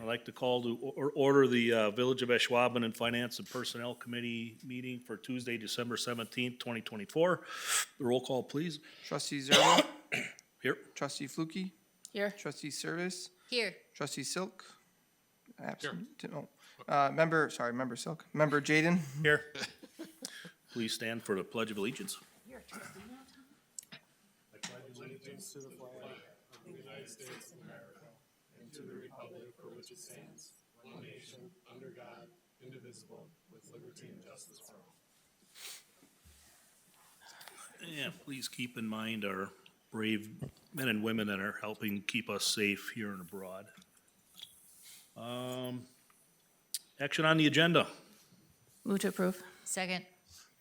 I'd like to call to order the Village of Ashwaubenon Finance and Personnel Committee meeting for Tuesday, December 17th, 2024. Roll call, please. Trustee Zerlo. Here. Trustee Flukie. Here. Trustee Service. Here. Trustee Silk. Absent. No. Member Silk. Member Jaden. Here. Please stand for the Pledge of Allegiance. I pledge allegiance to the flag of the United States of America and to the republic for which it stands, one nation, under God, indivisible, with liberty and justice for all. And please keep in mind our brave men and women that are helping keep us safe here and abroad. Action on the agenda. Move to approve. Second.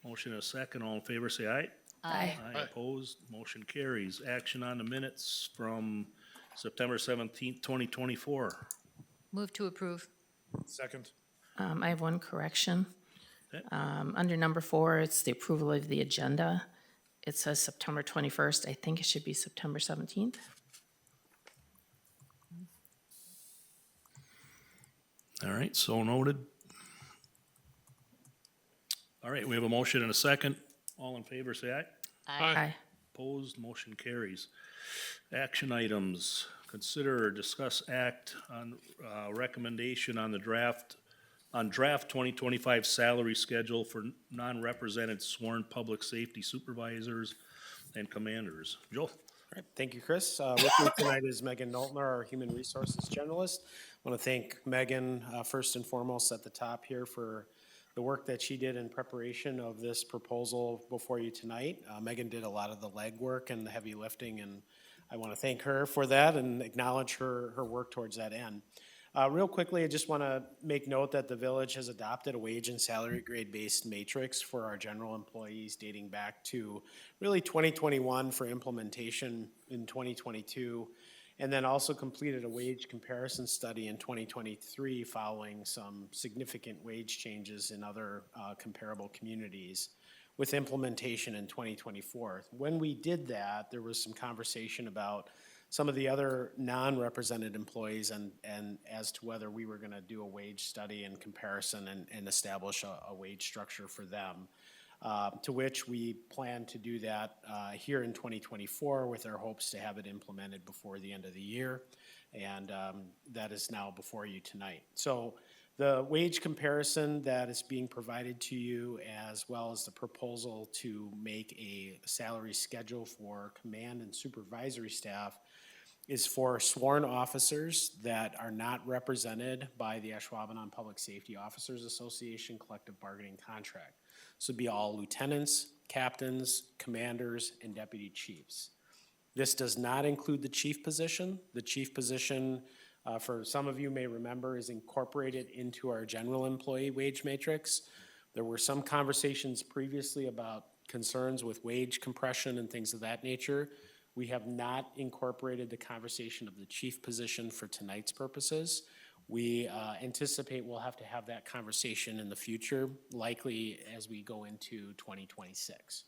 Motion and a second. All in favor, say aye. Aye. Aye opposed. Motion carries. Action on the minutes from September 17th, 2024. Move to approve. Second. I have one correction. Okay. Under number 4, it's the approval of the agenda. It says September 21st. I think it should be September 17th. All right, so noted. All right, we have a motion and a second. All in favor, say aye. Aye. Opposed, motion carries. Action items, consider or discuss act on recommendation on the draft 2025 salary schedule for non-represented sworn public safety supervisors and commanders. Joel? All right, thank you, Chris. With me tonight is Megan Noltner, our Human Resources Generalist. I want to thank Megan first and foremost at the top here for the work that she did in preparation of this proposal before you tonight. Megan did a lot of the legwork and the heavy lifting, and I want to thank her for that and acknowledge her work towards that end. Real quickly, I just want to make note that the village has adopted a wage and salary grade-based matrix for our general employees dating back to really 2021 for implementation in 2022, and then also completed a wage comparison study in 2023 following some significant wage changes in other comparable communities with implementation in 2024. When we did that, there was some conversation about some of the other non-represented employees and as to whether we were going to do a wage study in comparison and establish a wage structure for them, to which we plan to do that here in 2024 with our hopes to have it implemented before the end of the year, and that is now before you tonight. So the wage comparison that is being provided to you, as well as the proposal to make a salary schedule for command and supervisory staff, is for sworn officers that are not represented by the Ashwaubenon Public Safety Officers Association collective bargaining contract. So it'd be all lieutenants, captains, commanders, and deputy chiefs. This does not include the chief position. The chief position, for some of you may remember, is incorporated into our general employee wage matrix. There were some conversations previously about concerns with wage compression and things of that nature. We have not incorporated the conversation of the chief position for tonight's purposes. We anticipate we'll have to have that conversation in the future, likely as we go into 2026.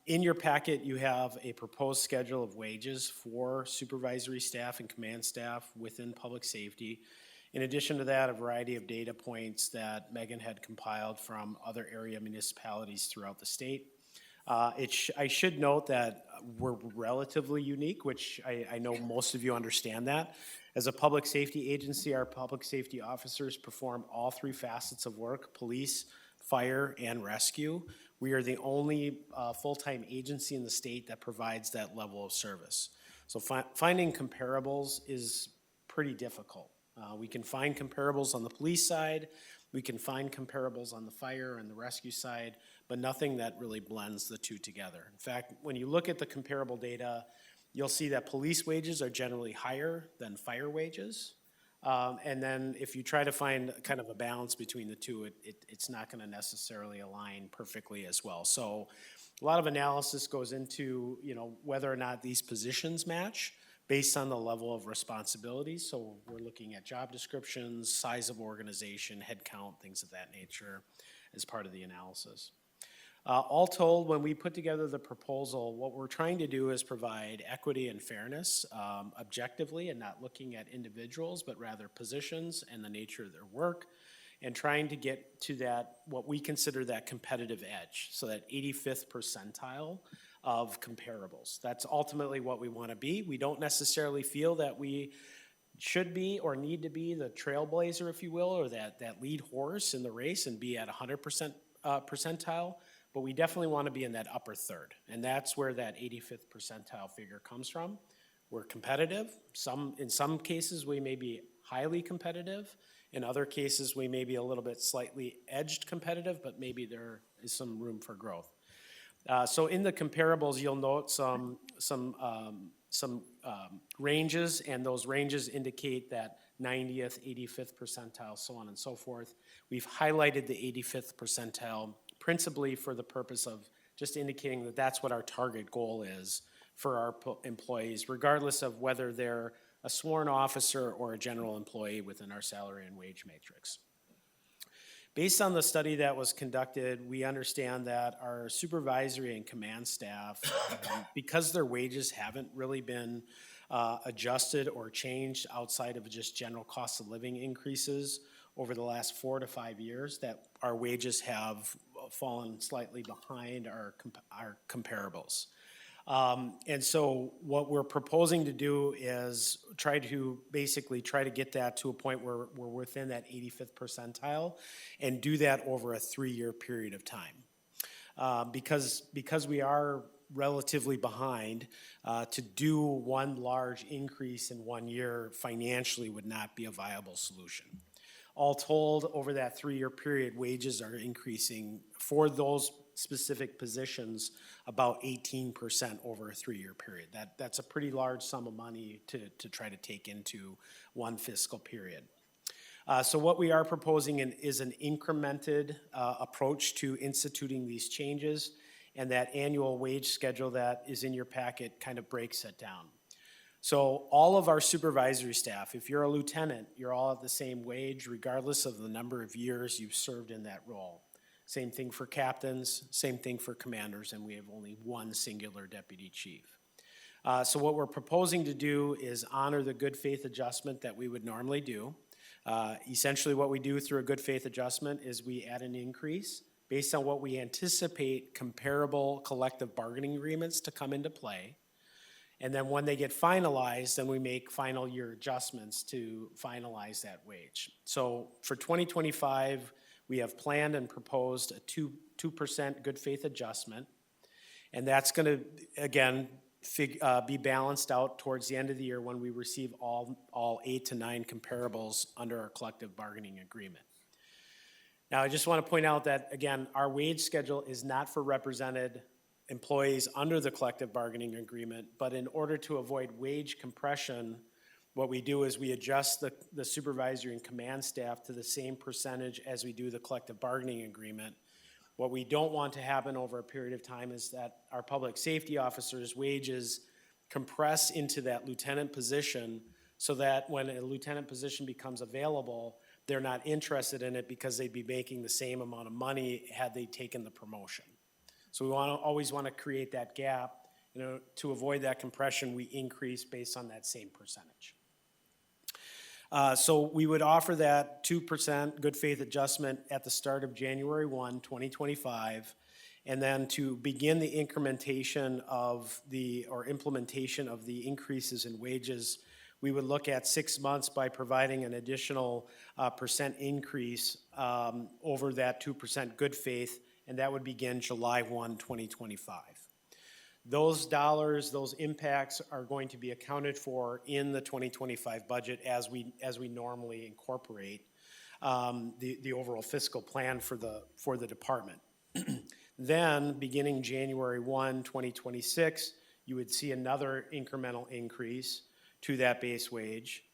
In your packet, you have a proposed schedule of wages for supervisory staff and command staff within public safety. In addition to that, a variety of data points that Megan had compiled from other area municipalities throughout the state. I should note that we're relatively unique, which I know most of you understand that. As a public safety agency, our public safety officers perform all 3 facets of work: police, fire, and rescue. We are the only full-time agency in the state that provides that level of service. So finding comparables is pretty difficult. We can find comparables on the police side, we can find comparables on the fire and the rescue side, but nothing that really blends the two together. In fact, when you look at the comparable data, you'll see that police wages are generally higher than fire wages. And then if you try to find kind of a balance between the two, it's not going to necessarily align perfectly as well. So a lot of analysis goes into, whether or not these positions match based on the level of responsibility. So we're looking at job descriptions, size of organization, head count, things of that nature as part of the analysis. All told, when we put together the proposal, what we're trying to do is provide equity and fairness objectively and not looking at individuals, but rather positions and the nature of their work, and trying to get to that, what we consider that competitive edge, so that 85th percentile of comparables. That's ultimately what we want to be. We don't necessarily feel that we should be or need to be the trailblazer, if you will, or that lead horse in the race and be at 100% percentile, but we definitely want to be in that upper third, and that's where that 85th percentile figure comes from. We're competitive. In some cases, we may be highly competitive. In other cases, we may be a little bit slightly edged competitive, but maybe there is some room for growth. So in the comparables, you'll note some ranges, and those ranges indicate that 90th, 85th percentile, so on and so forth. We've highlighted the 85th percentile principally for the purpose of just indicating that that's what our target goal is for our employees, regardless of whether they're a sworn officer or a general employee within our salary and wage matrix. Based on the study that was conducted, we understand that our supervisory and command staff, because their wages haven't really been adjusted or changed outside of just general cost of living increases over the last 4 to 5 years, that our wages have fallen slightly behind our comparables. And so what we're proposing to do is try to get that to a point where we're within that 85th percentile and do that over a 3-year period of time. Because we are relatively behind, to do one large increase in 1 year financially would not be a viable solution. All told, over that 3-year period, wages are increasing for those specific positions about 18% over a 3-year period. That's a pretty large sum of money to try to take into one fiscal period. So what we are proposing is an incremented approach to instituting these changes, and that annual wage schedule that is in your packet kind of breaks it down. So all of our supervisory staff, if you're a lieutenant, you're all at the same wage regardless of the number of years you've served in that role. Same thing for captains, same thing for commanders, and we have only one singular deputy chief. So what we're proposing to do is honor the good faith adjustment that we would normally do. Essentially what we do through a good faith adjustment is we add an increase based on what we anticipate comparable collective bargaining agreements to come into play. And then when they get finalized, then we make final year adjustments to finalize that wage. So for 2025, we have planned and proposed a 2% good faith adjustment. And that's gonna, again, be balanced out towards the end of the year when we receive all 8 to 9 comparables under our collective bargaining agreement. Now, I just want to point out that, again, our wage schedule is not for represented employees under the collective bargaining agreement, but in order to avoid wage compression, what we do is we adjust the supervisory and command staff to the same percentage as we do the collective bargaining agreement. What we don't want to happen over a period of time is that our public safety officers' wages compress into that lieutenant position, so that when a lieutenant position becomes available, they're not interested in it because they'd be making the same amount of money had they taken the promotion. So we always want to create that gap. To avoid that compression, we increase based on that same percentage. So we would offer that 2% good faith adjustment at the start of January 1, 2025, and then to begin the implementation of the increases in wages, we would look at 6 months by providing an additional percent increase over that 2% good faith, and that would begin July 1, 2025. Those dollars, those impacts are going to be accounted for in the 2025 budget as we normally incorporate the overall fiscal plan for the department. Then, beginning January 1, 2026, you would see another incremental increase to that base wage.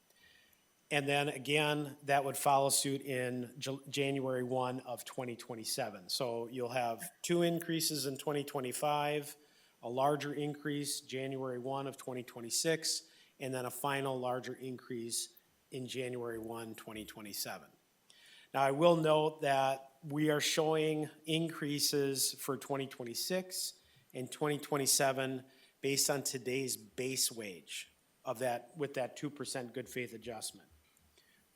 And then again, that would follow suit in January 1 of 2027. So you'll have 2 increases in 2025, a larger increase January 1 of 2026, and then a final larger increase in January 1, 2027. Now, I will note that we are showing increases for 2026 and 2027 based on today's base wage of that, with that 2% good faith adjustment.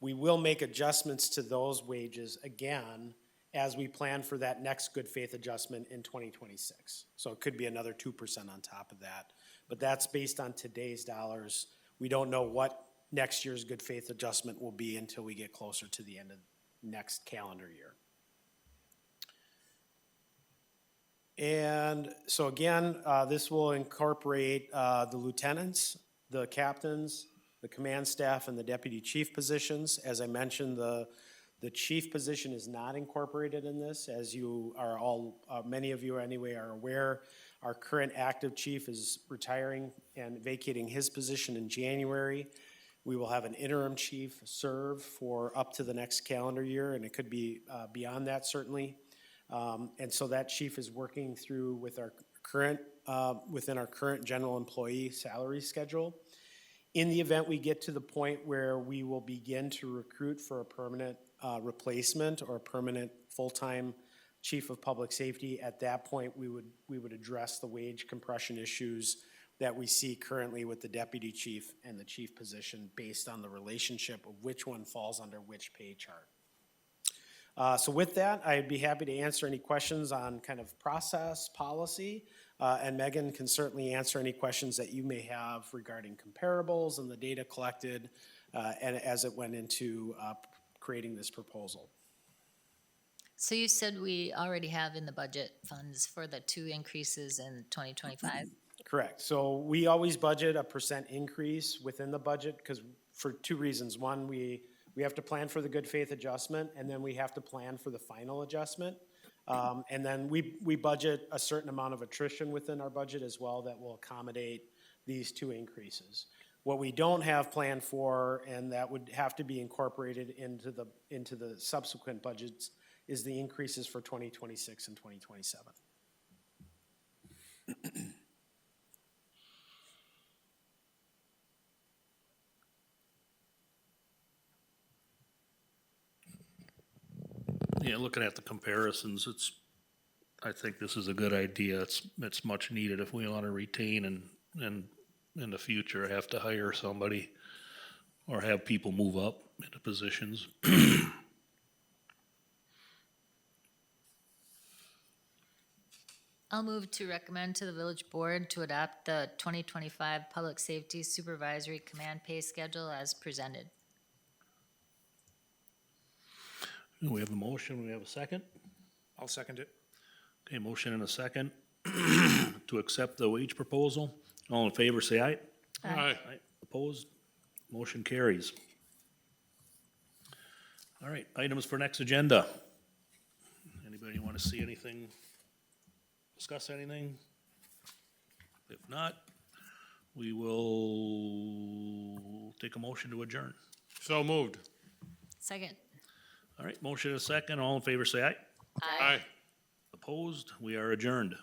We will make adjustments to those wages again as we plan for that next good faith adjustment in 2026. So it could be another 2% on top of that, but that's based on today's dollars. We don't know what next year's good faith adjustment will be until we get closer to the end of next calendar year. And so again, this will incorporate the lieutenants, the captains, the command staff, and the deputy chief positions. As I mentioned, the chief position is not incorporated in this, as you are all, many of you anyway are aware. Our current active chief is retiring and vacating his position in January. We will have an interim chief serve for up to the next calendar year, and it could be beyond that certainly. And so that chief is working through with our current, within our current general employee salary schedule. In the event we get to the point where we will begin to recruit for a permanent replacement or a permanent full-time chief of public safety, at that point we would address the wage compression issues that we see currently with the deputy chief and the chief position based on the relationship of which one falls under which pay chart. So with that, I'd be happy to answer any questions on kind of process, policy, and Megan can certainly answer any questions that you may have regarding comparables and the data collected and as it went into creating this proposal. So you said we already have in the budget funds for the 2 increases in 2025? Correct. So we always budget a % increase within the budget because for 2 reasons. One, we have to plan for the good faith adjustment, and then we have to plan for the final adjustment. And then we budget a certain amount of attrition within our budget as well that will accommodate these 2 increases. What we don't have planned for, and that would have to be incorporated into the subsequent budgets, is the increases for 2026 and 2027. Yeah, looking at the comparisons, I think this is a good idea. It's much needed if we want to retain and in the future have to hire somebody or have people move up into positions. I'll move to recommend to the village board to adopt the 2025 Public Safety Supervisory Command Pay Schedule as presented. We have a motion, we have a second. I'll second it. Okay, motion and a second to accept the wage proposal. All in favor, say aye. Aye. Aye. Opposed? Motion carries. All right, items for next agenda. Anybody want to see anything, discuss anything? If not, we will take a motion to adjourn. So moved. Second. All right, motion and a second. All in favor, say aye. Aye. Opposed? We are adjourned.